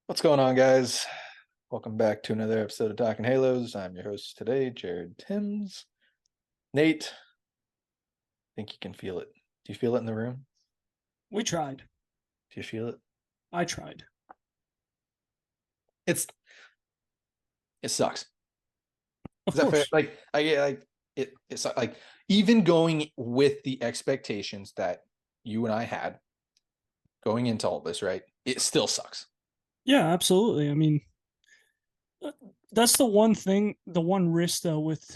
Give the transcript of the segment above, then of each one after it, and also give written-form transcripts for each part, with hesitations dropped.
What's going on, guys? Welcome back to another episode of Talking Halos. I'm your host today, Jared Timms. Nate, I think you can feel it. Do you feel it in the room? We tried. Do you feel it? I tried. It's it sucks. Of Is that fair? course. It's like even going with the expectations that you and I had going into all this, right? It still sucks. Yeah, absolutely. I mean, uh, that's the one thing, the one risk though with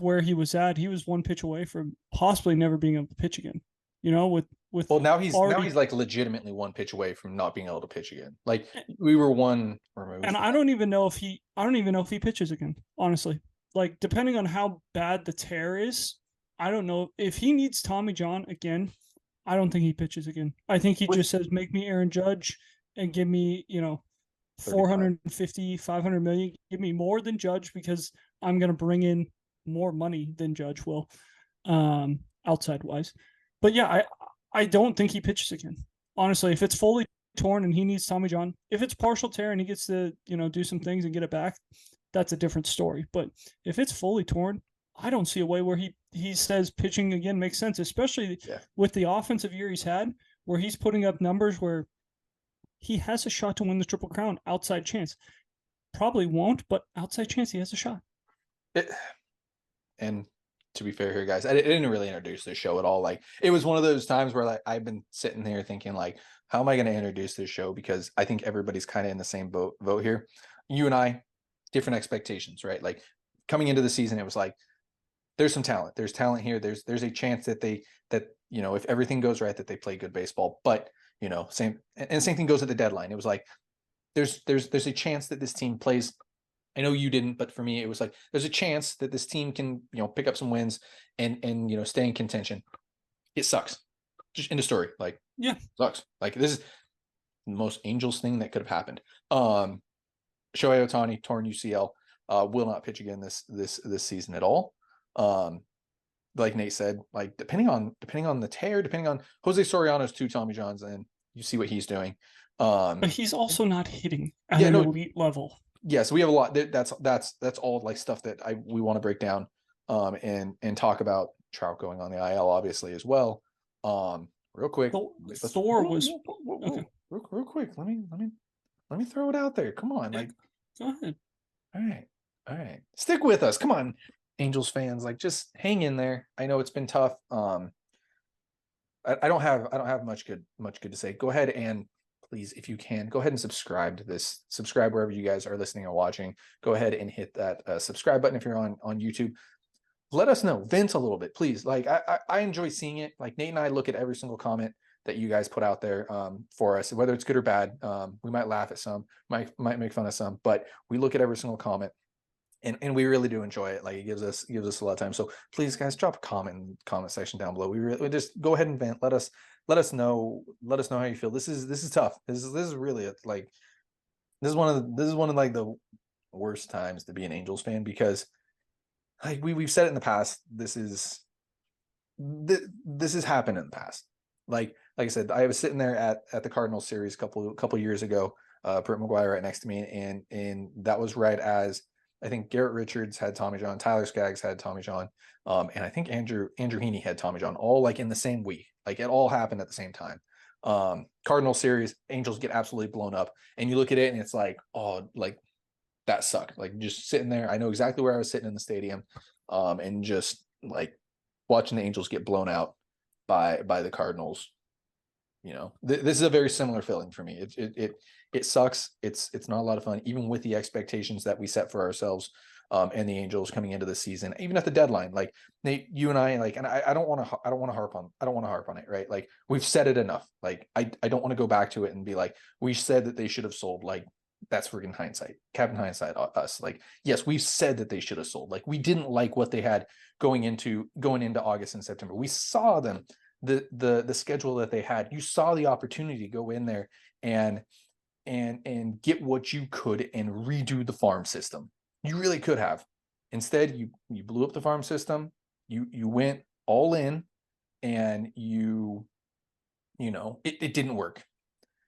where he was at. He was one pitch away from possibly never being able to pitch again. With Well, now he's already, like legitimately one pitch away from not being able to pitch again. Like we were one removed and from I don't even know if he pitches again. Honestly, like depending on how bad the tear is, I don't know if he needs Tommy John again. I don't think he pitches again. I think he that. just says, make me Aaron Judge and give me, 35. 450, 500 million. Give me more than Judge because I'm going to bring in more money than Judge will, outside wise. But yeah, I don't think he pitches again. Honestly, if it's fully torn and he needs Tommy John, if it's partial tear and he gets to, do some things and get it back, that's a different story. But if it's fully torn, I don't see a way where he says pitching again makes sense, especially Yeah. with the offensive year he's had, where he's putting up numbers where he has a shot to win the Triple Crown. Outside chance. Probably won't, but outside chance he has a shot. It, and to be fair here, guys, I didn't really introduce this show at all. Like it was one of those times where like I've been sitting here thinking like, how am I going to introduce this show? Because I think everybody's kind of in the same vote here. You and I, different expectations, right? Like coming into the season, it was like there's some talent. There's talent here. There's a chance that if everything goes right, that they play good baseball. But same thing goes at the deadline. It was like there's a chance that this team plays. I know you didn't, but for me, it was like there's a chance that this team can, pick up some wins and stay in contention. It sucks. Just in the story, like Yeah. sucks. Like this is the most Angels thing that could have happened. Shohei Ohtani torn UCL, will not pitch again this season at all. Um, like Nate said, like depending on the tear, depending on Jose Soriano's two Tommy Johns, and you see what he's doing. But Um, he's also not hitting at yeah, an no, elite level. yeah, so we have a lot. That's all like stuff that we want to break down, and talk about Trout going on the IL obviously as well. Real quick, let's Thor was okay. real quick. Let me throw it out there. Come on, Yeah, like go ahead. all right, all right, stick with us. Come on, Angels fans, like just hang in there. I know it's been tough. I don't have much good to say. Go ahead and please, if you can, go ahead and subscribe to this. Subscribe wherever you guys are listening or watching. Go ahead and hit that subscribe button if you're on YouTube. Let us know. Vent a little bit, please. Like I enjoy seeing it. Like Nate and I look at every single comment that you guys put out there for us, whether it's good or bad. We might laugh at some, might make fun of some, but we look at every single comment and we really do enjoy it. Like it gives us a lot of time. So please, guys, drop a comment in the comment section down below. We just go ahead and vent. Let us know how you feel. This is tough. This is really like this is one of like the worst times to be an Angels fan because like we've said it in the past. This has happened in the past. Like I said, I was sitting there at the Cardinals series a couple years ago. Britt McGuire right next to me, and that was right as I think Garrett Richards had Tommy John, Tyler Skaggs had Tommy John, and I think Andrew Heaney had Tommy John, all like in the same week. Like it all happened at the same time. Cardinal series, Angels get absolutely blown up, and you look at it and it's like, oh, like that sucked. Like just sitting there, I know exactly where I was sitting in the stadium, and just like watching the Angels get blown out by the Cardinals. This is a very similar feeling for me. It sucks. It's not a lot of fun, even with the expectations that we set for ourselves. And the Angels coming into the season, even at the deadline, like Nate, you and I, like, and I don't want to harp on it, right? Like we've said it enough. Like I don't want to go back to it and be like, we said that they should have sold. Like that's freaking hindsight, Captain Hindsight, us. Like yes, we've said that they should have sold. Like we didn't like what they had going into August and September. We saw them the schedule that they had. You saw the opportunity to go in there and get what you could and redo the farm system. You really could have. Instead, you blew up the farm system. You went all in, and it didn't work.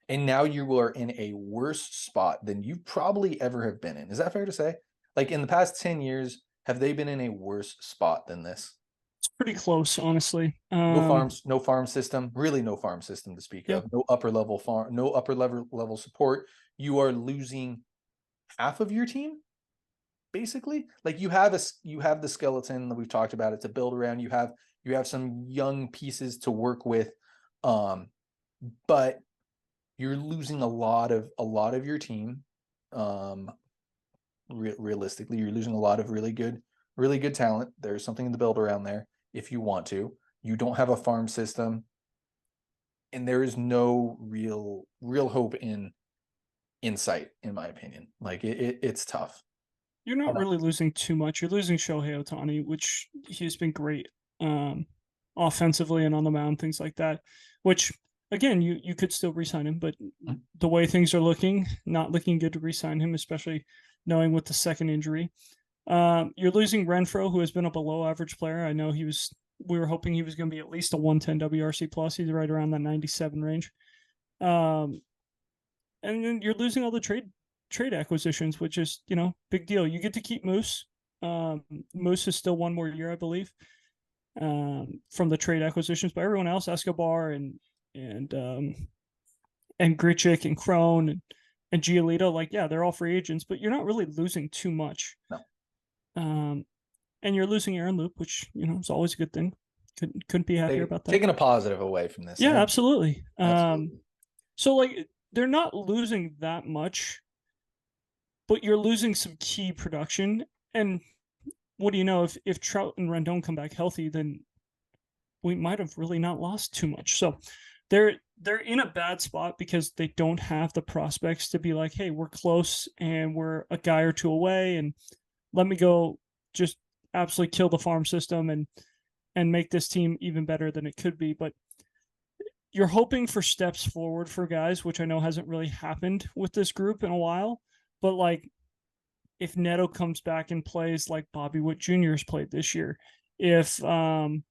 And now you are in a worse spot than you probably ever have been in. Is that fair to say? Like in the past 10 years, have they been in a worse spot than this? It's pretty close, honestly. No farm system, really no farm system to speak Yeah, of. No upper level farm, no upper level support. You are losing half of your team basically. Like you have the skeleton that we've talked about it to build around. You have some young pieces to work with, but you're losing a lot of your team. Um, Realistically, you're losing a lot of really good talent. There's something to build around there if you want to. You don't have a farm system, and there is no real hope in sight, in my opinion. Like it's tough. you're not really losing too much. You're losing Shohei Ohtani, which he's been great offensively and on the mound, things like that. Which again, you could still re-sign him, but the way things are looking, not looking good to re-sign him, especially knowing with the second injury. You're losing Renfro, who has been a below average player. I know we were hoping he was going to be at least a 110 WRC plus. He's right around that 97 range. And then you're losing all the trade acquisitions, which is, big deal. You get to keep Moose. Moose is still one more year, I believe, from the trade acquisitions. But everyone else, Escobar and Grichuk and Crone and Giolito, like, yeah, they're all free agents, but you're not really losing too much. No. And you're losing Aaron Loop, which, is always a good thing. Couldn't be happier about that. Taking a positive away from this. Yeah, absolutely. Absolutely. So like they're not losing that much, but you're losing some key production. And what do you know, if Trout and Rendon come back healthy, then we might have really not lost too much. So they're in a bad spot because they don't have the prospects to be like, hey, we're close and we're a guy or two away, and let me go just absolutely kill the farm system and make this team even better than it could be. But you're hoping for steps forward for guys, which I know hasn't really happened with this group in a while. But like, if Neto comes back and plays like Bobby Witt Jr. has played this year, if Ohapi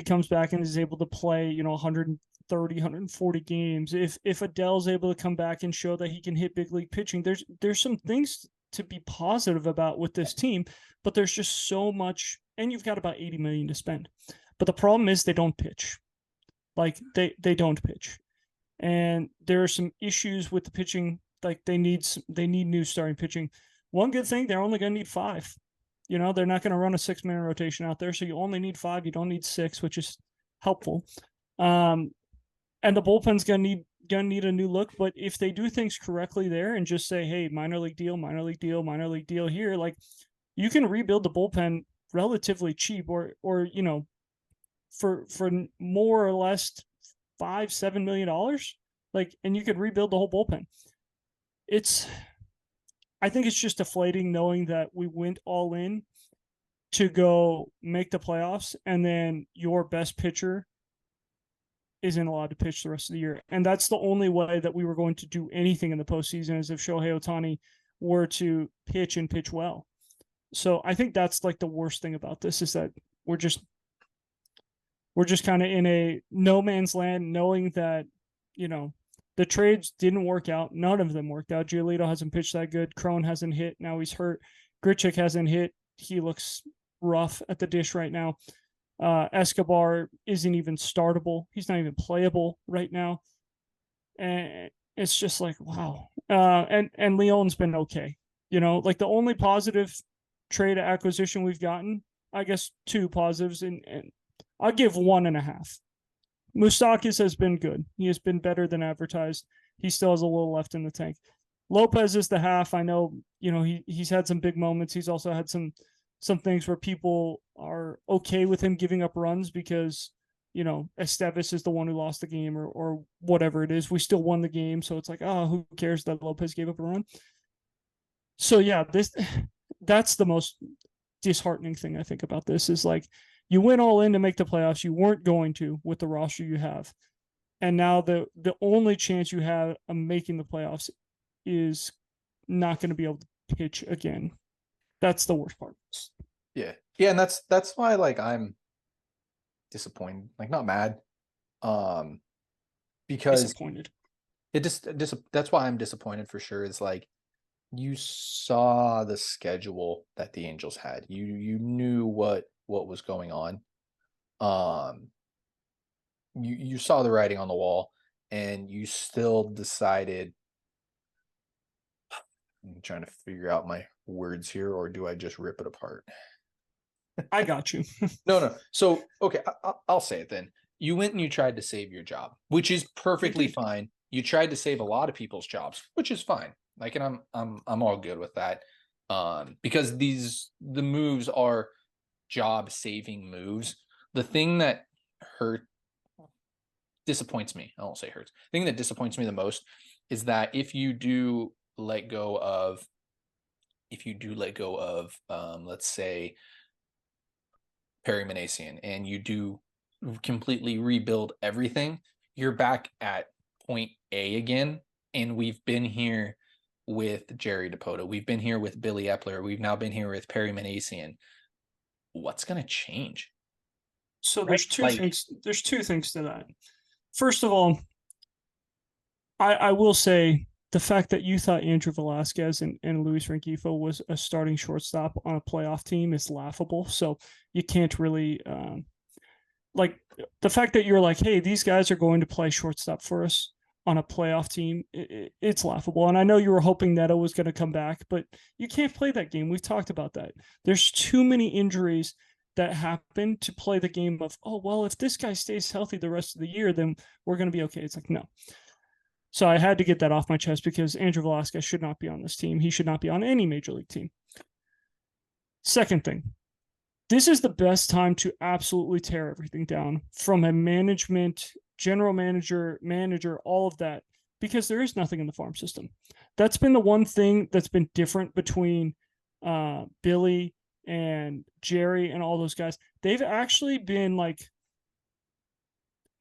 comes back and is able to play, 130, 140 games, if Adele's able to come back and show that he can hit big league pitching, there's some things to be positive about with this team, but there's just so much, and you've got about 80 million to spend. But the problem is they don't pitch. Like they don't pitch. And there are some issues with the pitching. Like they need new starting pitching. One good thing, they're only going to need 5. They're not going to run a 6-man rotation out there, so you only need 5. You don't need 6, which is helpful. And the bullpen's going to need a new look. But if they do things correctly there and just say, hey, minor league deal, minor league deal, minor league deal here, like you can rebuild the bullpen relatively cheap, or for more or less $5-7 million, like, and you could rebuild the whole bullpen. I think it's just deflating knowing that we went all in to go make the playoffs, and then your best pitcher isn't allowed to pitch the rest of the year. And that's the only way that we were going to do anything in the postseason, is if Shohei Ohtani were to pitch and pitch well. So I think that's like the worst thing about this, is that we're just kind of in a no man's land, knowing that, the trades didn't work out. None of them worked out. Giolito hasn't pitched that good. Crone hasn't hit. Now he's hurt. Grichuk hasn't hit. He looks rough at the dish right now. Escobar isn't even startable. He's not even playable right now. And it's just like, wow. And Leon's been okay. Like the only positive trade acquisition we've gotten, I guess 2 positives, and I'll give 1.5. Moustakas has been good. He has been better than advertised. He still has a little left in the tank. Lopez is the half. I know, he's had some big moments. He's also had some things where people are okay with him giving up runs because, Esteves is the one who lost the game, or whatever it is. We still won the game. So it's like, oh, who cares that Lopez gave up a run? So yeah, that's the most disheartening thing I think about this, is like, you went all in to make the playoffs. You weren't going to with the roster you have. And now the only chance you have of making the playoffs is not going to be able to pitch again. That's the worst part. Yeah. Yeah, and that's why, like, I'm disappointed. Like, not mad. because disappointed. that's why I'm disappointed for sure. Is like you saw the schedule that the Angels had. You knew what was going on. Um, you saw the writing on the wall, and you still decided. I'm trying to figure out my words here, or do I just rip it apart? I got you. No. So, okay, I'll say it then. You went and you tried to save your job, which is perfectly fine. You tried to save a lot of people's jobs, which is fine. Like, and I'm all good with that. Because the moves are job saving moves. The thing that hurt disappoints me, I won't say hurts. The thing that disappoints me the most is that if you do let go of, let's say Perry Manasian, and you do completely rebuild everything, you're back at point A again. And we've been here with Jerry DePoto. We've been here with Billy Epler. We've now been here with Perry Manasian. What's going to change? So there's two things. There's two things to that. First of all, I will say the fact that you thought Andrew Velasquez and Luis Rengifo was a starting shortstop on a playoff team is laughable. So you can't really like the fact that you're like, hey, these guys are going to play shortstop for us on a playoff team. It's laughable. And I know you were hoping Neto was going to come back, but you can't play that game. We've talked about that. There's too many injuries that happen to play the game of, oh, well, if this guy stays healthy the rest of the year, then we're going to be okay. It's like, no. So I had to get that off my chest because Andrew Velasquez should not be on this team. He should not be on any major league team. Second thing, this is the best time to absolutely tear everything down from a management, general manager, all of that, because there is nothing in the farm system. That's been the one thing that's been different between Billy and Jerry and all those guys. They've actually been like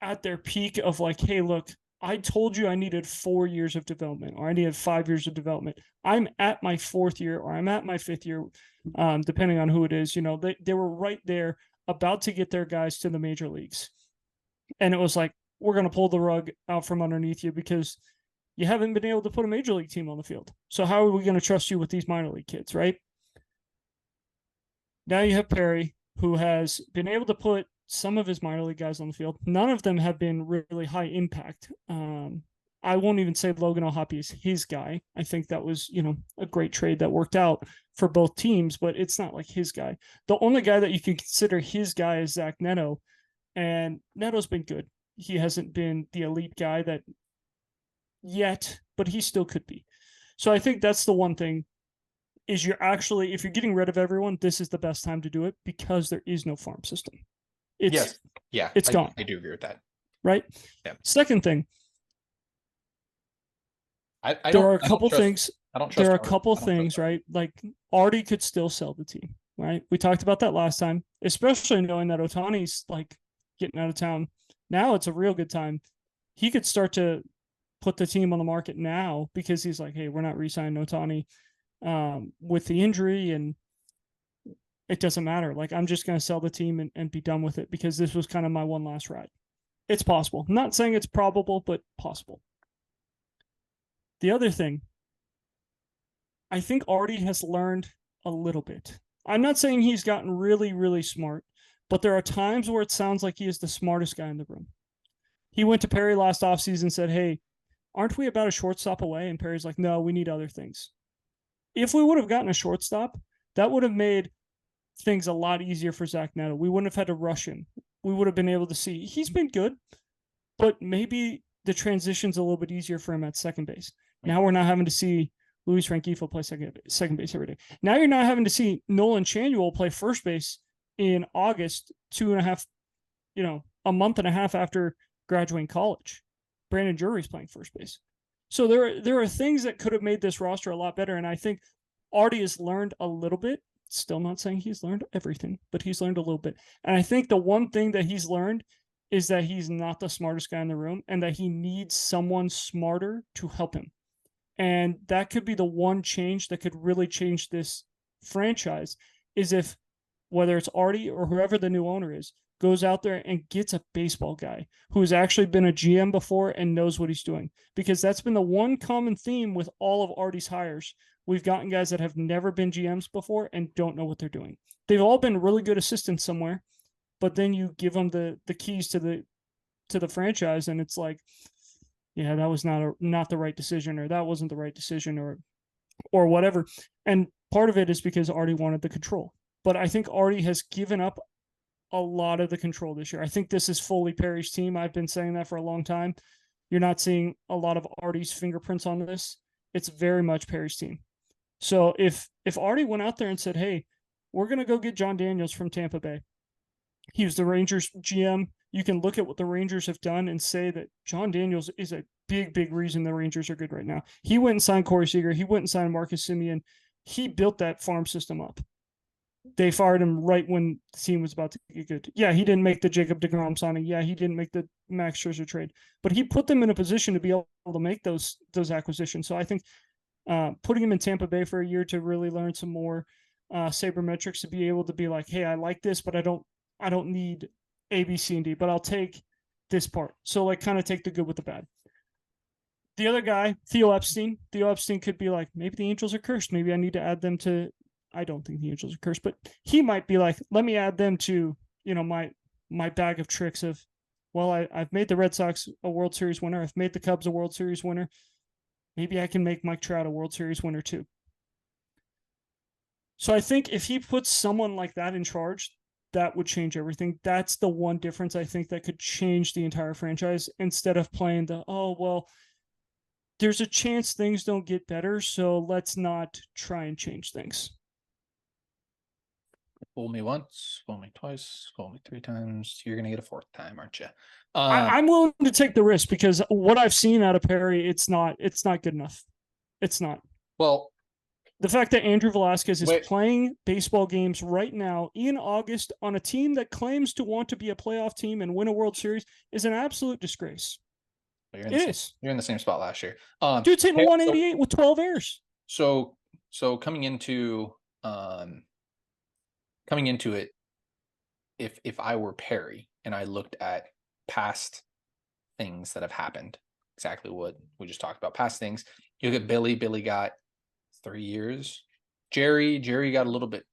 at their peak of like, hey, look, I told you I needed 4 years of development, or I needed 5 years of development. I'm at my 4th year, or I'm at my 5th year, depending on who it is. You know, they were right there about to get their guys to the major leagues. And it was like, we're going to pull the rug out from underneath you because you haven't been able to put a major league team on the field. So how are we going to trust you with these minor league kids, right? Now you have Perry, who has been able to put some of his minor league guys on the field. None of them have been really high impact. I won't even say Logan O'Hoppe is his guy. I think that was, a great trade that worked out for both teams, but it's not like his guy. The only guy that you can consider his guy is Zach Neto, and Neto's been good. He hasn't been the elite guy that yet, but he still could be. So I think that's the one thing is if you're getting rid of everyone, this is the best time to do it because there is no farm system. It's gone. I do agree with that. Right? Yeah. Second thing, there are a couple things, right? Like Artie could still sell the team, right? We talked about that last time, especially knowing that Ohtani's like getting out of town. Now it's a real good time. He could start to put the team on the market now because he's like, hey, we're not re-signing Ohtani with the injury, and it doesn't matter. Like, I'm just going to sell the team and be done with it because this was kind of my one last ride. It's possible. I'm not saying it's probable, but possible. The other thing, I think Artie has learned a little bit. I'm not saying he's gotten really, really smart, but there are times where it sounds like he is the smartest guy in the room. He went to Perry last offseason and said, hey, aren't we about a shortstop away? And Perry's like, no, we need other things. If we would have gotten a shortstop, that would have made things a lot easier for Zach Neto. We wouldn't have had to rush him. We would have been able to see he's been good, but maybe the transition's a little bit easier for him at second base. Now we're not having to see Luis Rengifo play second base every day. Now you're not having to see Nolan Chanuel play first base in August, a month and a half after graduating college. Brandon Drury's playing first base. So there are things that could have made this roster a lot better, and I think Artie has learned a little bit. Still not saying he's learned everything, but he's learned a little bit. And I think the one thing that he's learned is that he's not the smartest guy in the room and that he needs someone smarter to help him. And that could be the one change that could really change this franchise is if, whether it's Artie or whoever the new owner is, goes out there and gets a baseball guy who's actually been a GM before and knows what he's doing. Because that's been the one common theme with all of Artie's hires. We've gotten guys that have never been GMs before and don't know what they're doing. They've all been really good assistants somewhere, but then you give them the keys to the franchise, and it's like, yeah, that was not the right decision, or that wasn't the right decision, or whatever. And part of it is because Artie wanted the control. But I think Artie has given up a lot of the control this year. I think this is fully Perry's team. I've been saying that for a long time. You're not seeing a lot of Artie's fingerprints on this. It's very much Perry's team. So if Artie went out there and said, hey, we're going to go get John Daniels from Tampa Bay. He was the Rangers GM. You can look at what the Rangers have done and say that John Daniels is a big, big reason the Rangers are good right now. He went and signed Corey Seager. He went and signed Marcus Semien. He built that farm system up. They fired him right when the team was about to get good. Yeah, he didn't make the Jacob deGrom signing. Yeah, he didn't make the Max Scherzer trade. But he put them in a position to be able to make those acquisitions. So I think putting him in Tampa Bay for a year to really learn some more sabermetrics, to be able to be like, hey, I like this, but I don't need A, B, C, and D, but I'll take this part. So like kind of take the good with the bad. The other guy, Theo Epstein could be like, maybe the Angels are cursed. Maybe I need to add them to, I don't think the Angels are cursed, but he might be like, let me add them to, my bag of tricks of, well, I've made the Red Sox a World Series winner. I've made the Cubs a World Series winner. Maybe I can make Mike Trout a World Series winner too. So I think if he puts someone like that in charge, that would change everything. That's the one difference I think that could change the entire franchise, instead of playing the, oh, well, there's a chance things don't get better, so let's not try and change things. Fool me once, fool me twice, fool me 3 times. You're going to get a 4th time, aren't you? I'm willing to take the risk, because what I've seen out of Perry, it's not good enough. It's not. Well, the fact that Andrew Velasquez is playing baseball games right now in August on a team that claims to want to be a playoff team and win a World Series is an absolute disgrace. You're in the same spot last year. Dude's hitting 188 with 12 errors. So coming into it, if I were Perry and I looked at past things that have happened, exactly what we just talked about, past things, you look at Billy got 3 years. Jerry got a little bit.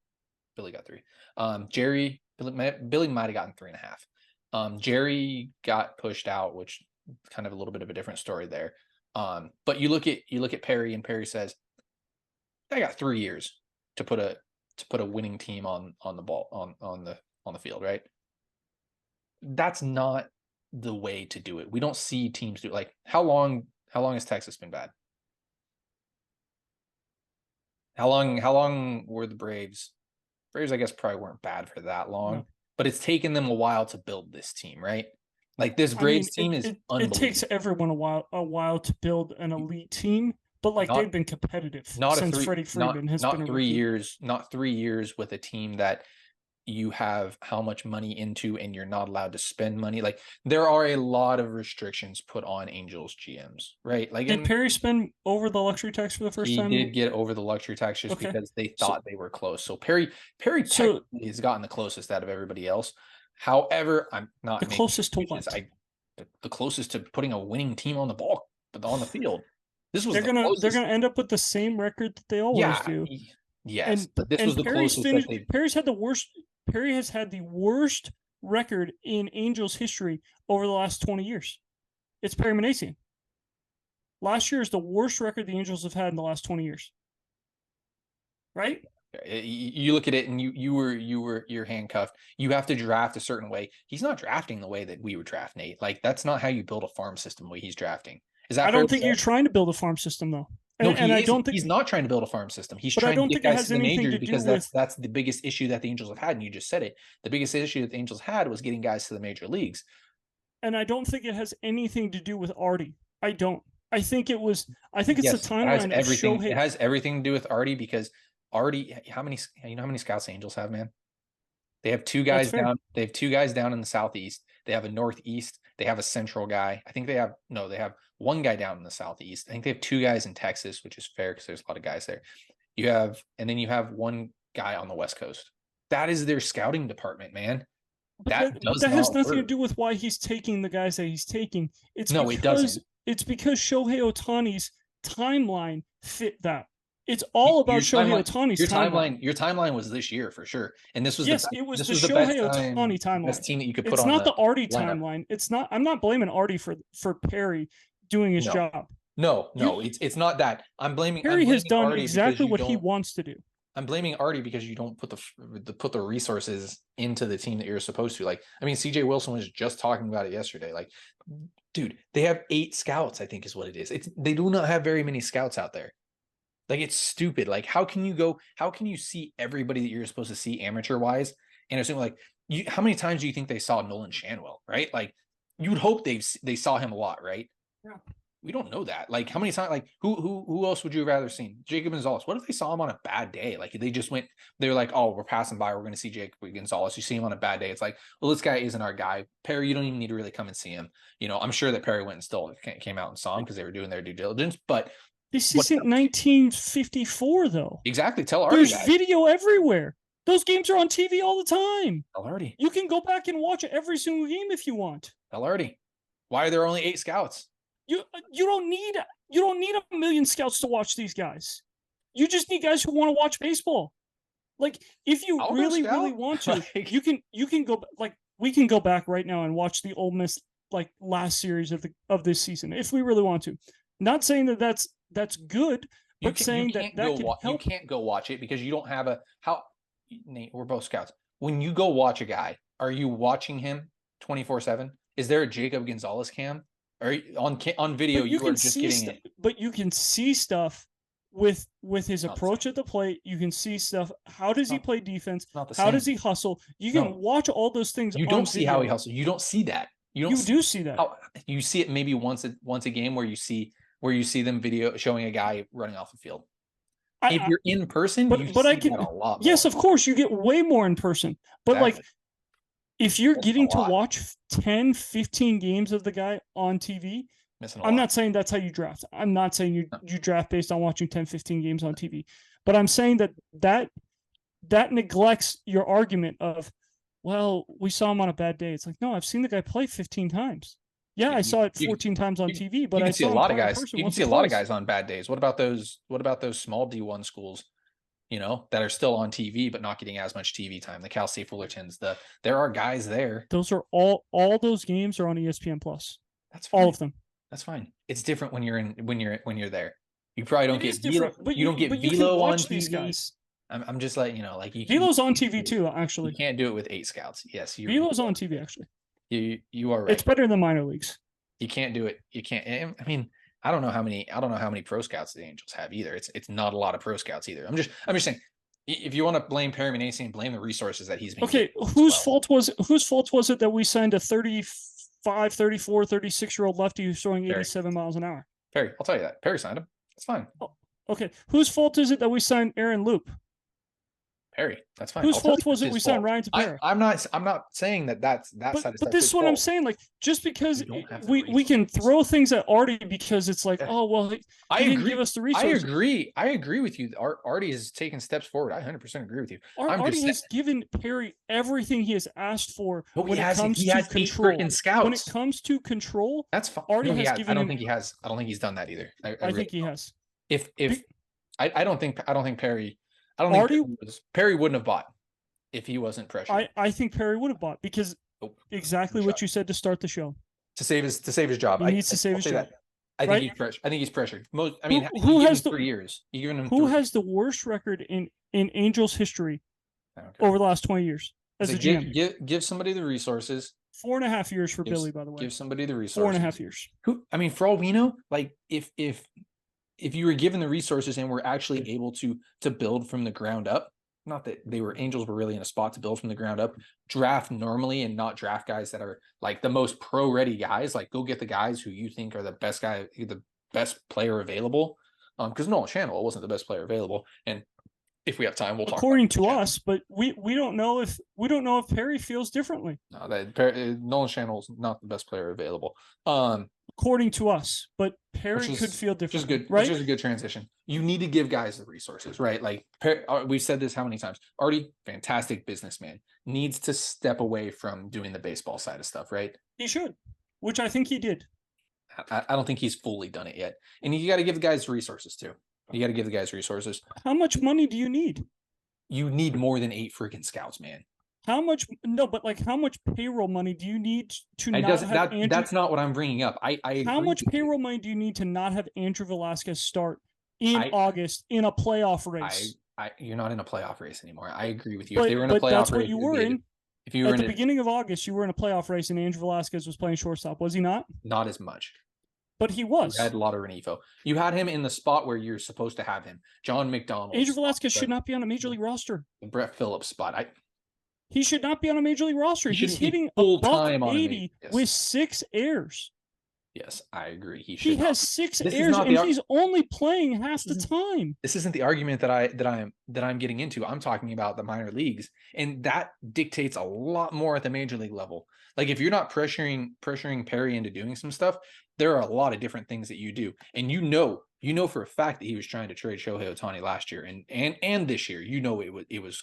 Billy got 3. Billy might have gotten 3.5. Jerry got pushed out, which kind of a little bit of a different story there. But you look at Perry, and Perry says, I got 3 years to put a winning team on the ball on the field, right? That's not the way to do it. We don't see teams do it. Like, how long has Texas been bad? How long were the Braves? Braves, I guess, probably weren't bad for that long, no. But it's taken them a while to build this team, right? Like, this Braves team is unbelievable. It takes everyone a while to build an elite team, but like they've been competitive since Freddie Freeman has been 3 years. Not 3 years with a team that you have how much money into, and you're not allowed to spend money. Like, there are a lot of restrictions put on Angels GMs, right? Like, did Perry spend over the luxury tax for the first time? He did get over the luxury tax just because they thought they were close. So Perry technically has gotten the closest out of everybody else. However, I'm not the closest to what? The closest to putting a winning team on the field. This was they're gonna end up with the same record that they always do. Yes, but this was the closest that they. Perry has had the worst record in Angels history over the last 20 years. It's Perry Minasian. Last year is the worst record the Angels have had in the last 20 years. Right? You look at it, and you're handcuffed. You have to draft a certain way. He's not drafting the way that we would draft, Nate. Like, that's not how you build a farm system the way he's drafting. Is that? I don't think you're trying to build a farm system, though. No, I don't think he's not trying to build a farm system. He's trying to get guys to the majors, because that's the biggest issue that the Angels have had. And you just said it. The biggest issue that the Angels had was getting guys to the major leagues. And I don't think it has anything to do with Artie. I don't. I think it's the timeline of Shohei. It has everything to do with Artie, because Artie, how many scouts the Angels have, man? They have 2 guys down. They have 2 guys down in the Southeast. They have a Northeast. They have a Central guy. I think they have 1 guy down in the Southeast. I think they have 2 guys in Texas, which is fair because there's a lot of guys there. And then you have 1 guy on the West Coast. That is their scouting department, man. But that has nothing to do with why he's taking the guys that he's taking. No, it doesn't. It's because Shohei Ohtani's timeline fit that. It's all about Shohei Ohtani's timeline. Your timeline was this year for sure, and this was it was the Shohei Ohtani timeline. Best team that you could put it's on. It's not the Artie lineup. timeline. It's not. I'm not blaming Artie for Perry doing his job. No, it's not that. I'm blaming Perry has done Artie exactly what he wants to do. I'm blaming Artie because you don't put the resources into the team that you're supposed to. Like, I mean, CJ Wilson was just talking about it yesterday. Like, dude, they have 8 scouts, I think is what it is. They do not have very many scouts out there. Like, it's stupid. Like, how can you see everybody that you're supposed to see amateur wise? And assuming like how many times do you think they saw Nolan Shanwell, right? Like, you would hope they saw him a lot, right? Yeah. We don't know that. Like, how many times? Like, who else would you rather seen? Jacob Gonzalez. What if they saw him on a bad day? Like, they just went. They were like, "Oh, we're passing by. We're going to see Jacob Gonzalez." You see him on a bad day. It's like, well, this guy isn't our guy. Perry, you don't even need to really come and see him. You know, I'm sure that Perry went and still came out and saw him because they were doing their due diligence. But this isn't 1954, though. Exactly. Tell Artie. There's video everywhere. Those games are on TV all the time. Tell Artie. You can go back and watch every single game if you want. Tell Artie. Why are there only 8 scouts? You don't need a million scouts to watch these guys. You just need guys who want to watch baseball. Like, if you really want to, like, you can go, like, we can go back right now and watch the Ole Miss like last series of this season if we really want to. Not saying that that's good, but saying that can help. You can't go watch it because you don't have Nate, we're both scouts. When you go watch a guy, are you watching him 24/7? Is there a Jacob Gonzalez cam? Or on video, you are just getting it. But you can see stuff with his approach at the plate. You can see stuff. How does he play defense? How does he hustle? You can watch all those things. You don't see how he hustles. You don't see that. You do see that. You see it maybe once a game where you see them video showing a guy running off the field. If you're in person, you see that a lot more. Yes, of course, you get way more in person. But like, if you're getting to watch 10, 15 games of the guy on TV, I'm not saying that's how you draft. I'm not saying you draft based on watching 10, 15 games on TV. But I'm saying that neglects your argument of, well, we saw him on a bad day. It's like, no, I've seen the guy play 15 times. Yeah, I saw it 14 times on TV, but I see a lot of guys. You can see a lot of guys on bad days. What about those small D1 schools? You know, that are still on TV but not getting as much TV time. The Cal State Fullertons. There are guys there. Those are all those games are on ESPN Plus. That's fine. All of them. That's fine. It's different when you're there. You probably don't get Velo. You don't get Velo on TV. These guys. I'm just letting you know, like, Velo's on TV too. Actually, you can't do it with 8 scouts. Yes, Velo's on TV. Actually, you are right. It's better than minor leagues. You can't do it. You can't. I mean, I don't know how many pro scouts the Angels have either. It's not a lot of pro scouts either. I'm just saying. If you want to blame Perry Minasian, blame the resources that he's been okay. Whose fault was it that we signed a 35, 34, 36-year-old lefty who's throwing 87 miles an hour? Perry, I'll tell you that. Perry signed him. That's fine. Oh, okay. Whose fault is it that we signed Aaron Loop? Perry, that's fine. Whose fault was it we signed Ryan Tepera? I'm not saying that's but this is what I'm saying. Like, just because we can throw things at Artie because it's like, oh well, he didn't give us the resources. I agree with you. Artie is taking steps forward. I 100% agree with you. Artie has given Perry everything he has asked for when it comes to control. When it comes to control, that's fine. Artie has given. I don't think he has. I don't think he's done that either. I think he has. I don't think Perry. I don't think Perry wouldn't have bought if he wasn't pressured. I think Perry would have bought because exactly what you said to start the show. To save his job. He needs to save his job. I think he's pressured. I think he's pressured. Who has 3 years? Who has the worst record in Angels history over the last 20 years as a GM? Give somebody the resources. 4.5 years for Billy, by the way. Give somebody the resources. 4.5 years. For all we know, like if you were given the resources and were actually able to build from the ground up, not that Angels were really in a spot to build from the ground up, draft normally and not draft guys that are like the most pro ready guys. Like, go get the guys who you think are the best player available. Because Nolan Shanwell wasn't the best player available. And If we have time, we'll talk according about to us, but we don't know if Perry feels differently. No, Nolan Channel's not the best player available. According to us, but Perry could feel differently. Which is good, right? Which is a good transition. You need to give guys the resources, right? Like we've said this how many times? Artie, fantastic businessman, needs to step away from doing the baseball side of stuff, right? He should, which I think he did. I don't think he's fully done it yet, and you got to give the guys resources too. You got to give the guys resources. How much money do you need? You need more than 8 freaking scouts, man. How much? No, but like, how much payroll money do you need to not have Andrew? That's not what I'm bringing up. I how much payroll money do you need to not have Andrew Velasquez start in August in a playoff race? You're not in a playoff race anymore. I agree with you. But, if they were in a playoff that's race, what you were in. If you were at the beginning of August, you were in a playoff race, and Andrew Velasquez was playing shortstop. Was he not? Not as much. But he was. You had a lot of Renifo. You had him in the spot where you're supposed to have him. John McDonald. Andrew Velasquez should not be on a major league roster. The Brett Phillips spot. He should not be on a major league roster. He's hitting full time on 80 with 6 errors. Yes, I agree. He has 6 errors, and he's only playing half the time. This isn't the argument that I'm getting into. I'm talking about the minor leagues, and that dictates a lot more at the major league level. Like if you're not pressuring Perry into doing some stuff, there are a lot of different things that you do, and you know for a fact that he was trying to trade Shohei Ohtani last year and this year. You know it was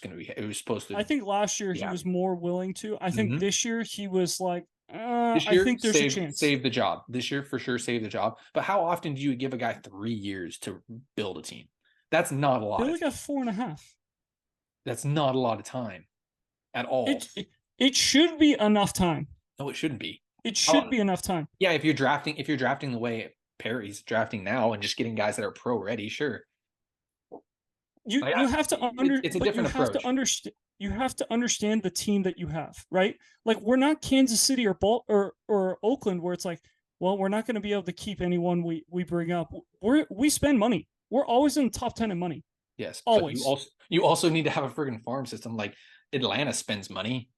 supposed to. I think last year he was more willing to. I think this year he was like, I think there's a chance. Save the job. This year for sure save the job. But how often do you give a guy 3 years to build a team? That's not a lot. Billy got 4.5. That's not a lot of time at all. It should be enough time. No, it shouldn't be. It should be enough time. Yeah, if you're drafting the way Perry's drafting now and just getting guys that are pro ready, sure. You have to it's a different approach. You have to understand the team that you have, right? Like we're not Kansas City or Oakland where it's like, well, we're not going to be able to keep anyone we bring up. We spend money. We're always in the top 10 in money. Yes, always. But you also need to have a friggin' farm system. Like Atlanta spends money,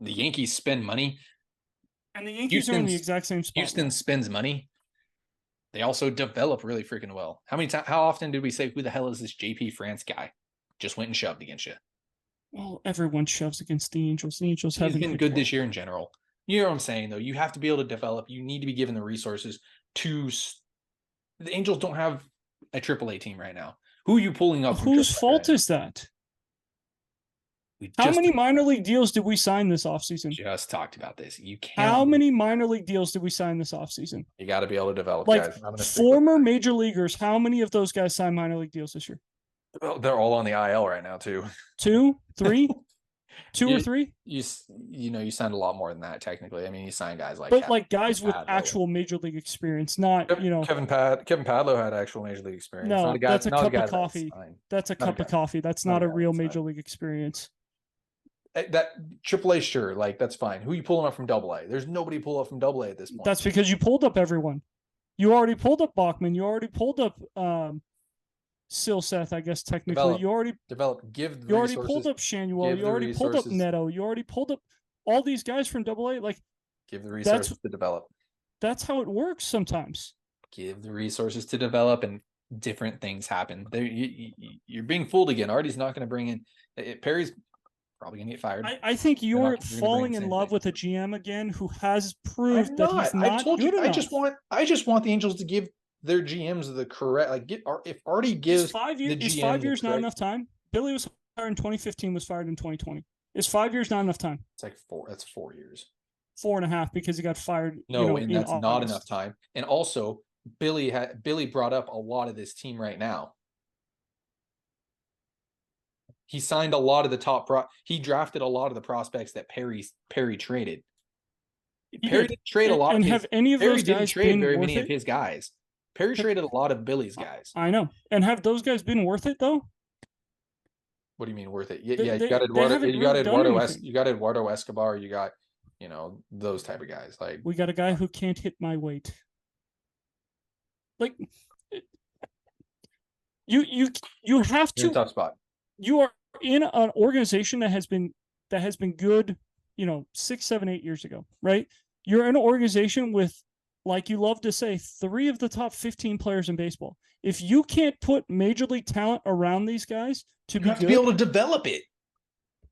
the Yankees spend money, and the Yankees are in the exact same spot. Houston spends money. They also develop really freaking well. How often did we say, who the hell is this JP France guy? Just went and shoved against you. Well, everyone shoves against the Angels. The Angels haven't been good this year in general. You know what I'm saying, though? You have to be able to develop. You need to be given the resources to. The Angels don't have a AAA team right now. Who are you pulling up? Whose fault is that? How many minor league deals did we sign this offseason? Just talked about this. You can't. How many minor league deals did we sign this offseason? You got to be able to develop guys. Former major leaguers, how many of those guys signed minor league deals this year? Well, they're all on the IL right now, too. 2, 3? 2 or 3? You signed a lot more than that, technically. I mean, you signed guys like. But like guys with actual major league experience, not Kevin Padlo had actual major league experience. No, that's a cup of coffee. That's a cup of coffee. That's not a real major league experience. That AAA, sure, like that's fine. Who are you pulling up from AA? There's nobody pull up from AA at this point. That's because you pulled up everyone. You already pulled up Bachman. You already pulled up Silseth, I guess technically. You already pulled up Shanuel. You already pulled up Neto. You already pulled up all these guys from AA. Like, give the resources to develop. That's how it works sometimes. Give the resources to develop, and different things happen. You're being fooled again. Artie's not going to bring in Perry's. Probably gonna get fired. I think you're falling in love with a GM again who has proved that he's not good enough. I just want the Angels to give their GMs the correct. If Artie gives is 5 years not enough time? Billy was fired in 2015. Was fired in 2020. Is 5 years not enough time? It's like 4. That's 4 years. 4.5 because he got fired. No, and that's not enough time. And also, Billy brought up a lot of this team right now. He signed a lot of the he drafted a lot of the prospects that Perry traded. Perry didn't trade a lot. And have any of those guys been very many of his guys? Perry traded a lot of Billy's guys. I know. And have those guys been worth it though? What do you mean worth it? Yeah, you got Eduardo. You got Eduardo Escobar. You got those type of guys. Like, we got a guy who can't hit my weight. Like, you have to. You're in a tough spot. You are in an organization that has been good, 6, 7, 8 years ago, right? You're in an organization with like you love to say, 3 of the top 15 players in baseball. If you can't put major league talent around these guys to be have good, to be able to develop it.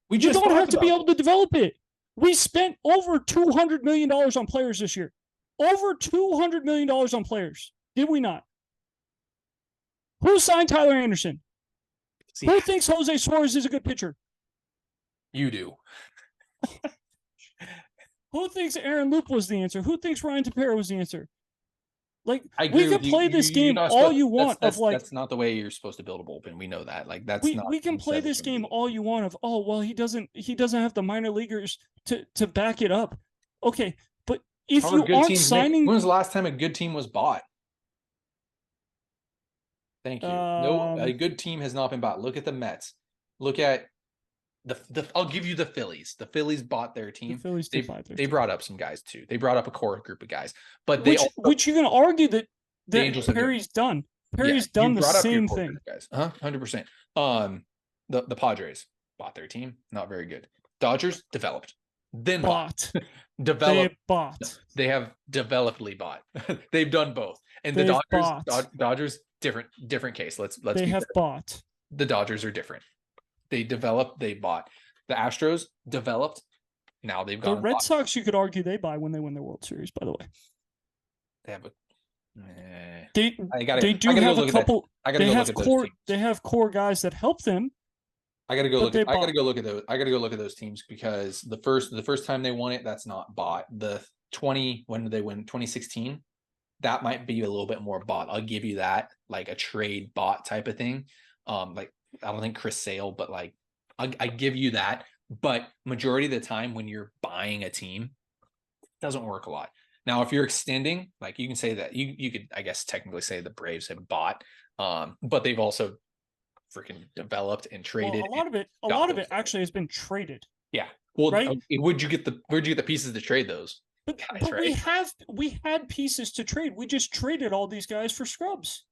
You don't have to be able to develop it. We spent over $200 million on players this year. Over $200 million on players. Did we not? Who signed Tyler Anderson? Who thinks Jose Suarez is a good pitcher? You do. Who thinks Aaron Loop was the answer? Who thinks Ryan Tepera was the answer? Like, I agree we can play this game all you want. That's not the way you're supposed to build a bullpen. We know that. Like, that's not. We can play this game all you want. Of, oh well, he doesn't have the minor leaguers to back it up. Okay, but if you aren't signing, when was the last time a good team was bought? Thank you. No, a good team has not been bought. Look at the Mets. Look at the. I'll give you the Phillies. The Phillies bought their team. The Phillies they brought up some guys too. They brought up a core group of guys, but which you can argue that Perry's done. Perry's done the same thing, guys. 100%. The Padres bought their team. Not very good. Dodgers developed, then bought. Developed. They bought. They have developedly bought. They've done both. And the Dodgers different case. Let's they have bought. The Dodgers are different. They developed, they bought. The Astros developed. Now they've gone. The Red Sox, you could argue they buy when they win the World Series, by the way. They have they do have a couple. They have core guys that help them. I gotta go look at those. I gotta go look at those teams because the first time they won it, that's not bought. When did they win? 2016. That might be a little bit more bought. I'll give you that, like a trade bought type of thing. Like I don't think Chris Sale, but like I give you that. But majority of the time when you're buying a team, it doesn't work a lot. Now, if you're extending, like you can say that you could, I guess, technically say the Braves have bought, but they've also freaking developed and traded. Well, a lot of it actually has been traded. Yeah. Well, right? Where'd you get the pieces to trade those? But we had pieces to trade. We just traded all these guys for scrubs.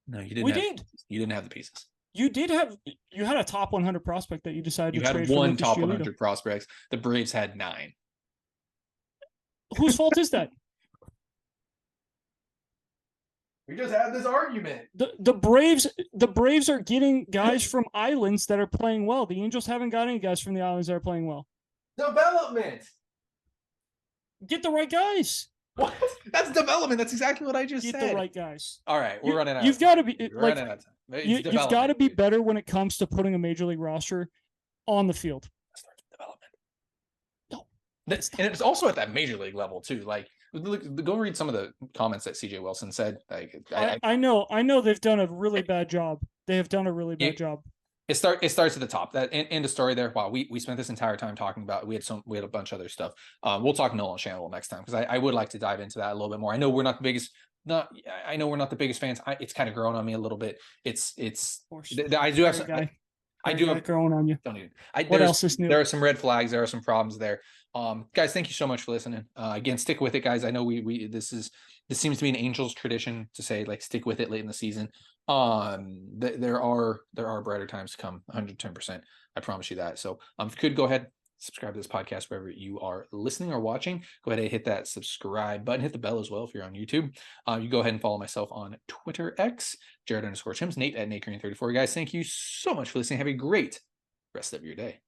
No, you didn't. You didn't have the pieces. You had a top 100 prospect that you decided to trade. You had one top 100 prospects. The Braves had 9. Whose fault is that? We just had this argument. The Braves are getting guys from islands that are playing well. The Angels haven't got any guys from the islands that are playing well. Development. Get the right guys. What? That's development. That's exactly what I just said. Get the right guys. All right, we're running out. You've got to be like you've got to be better when it comes to putting a major league roster on the field. That starts with development. No, and it's also at that major league level too. Like, go read some of the comments that CJ Wilson said. Like, I know they've done a really bad job. They have done a really bad job. It starts at the top. That end of story there. Wow, we spent this entire time talking about. We had a bunch of other stuff. We'll talk Nolan Schanuel next time because I would like to dive into that a little bit more. I know we're not the biggest. I know we're not the biggest fans. It's kind of grown on me a little bit. I do have some. I do have growing on you. Don't even. What else is new? There are some red flags. There are some problems there. Guys, thank you so much for listening. Again, stick with it, guys. I know this seems to be an Angels tradition to say like stick with it late in the season. There are brighter times to come. 110%. I promise you that. So if you could go ahead, subscribe to this podcast wherever you are listening or watching. Go ahead and hit that subscribe button. Hit the bell as well if you're on YouTube. You go ahead and follow myself on Twitter X, Jared_Chims, Nate at NateGreen34. Guys, thank you so much for listening. Have a great rest of your day.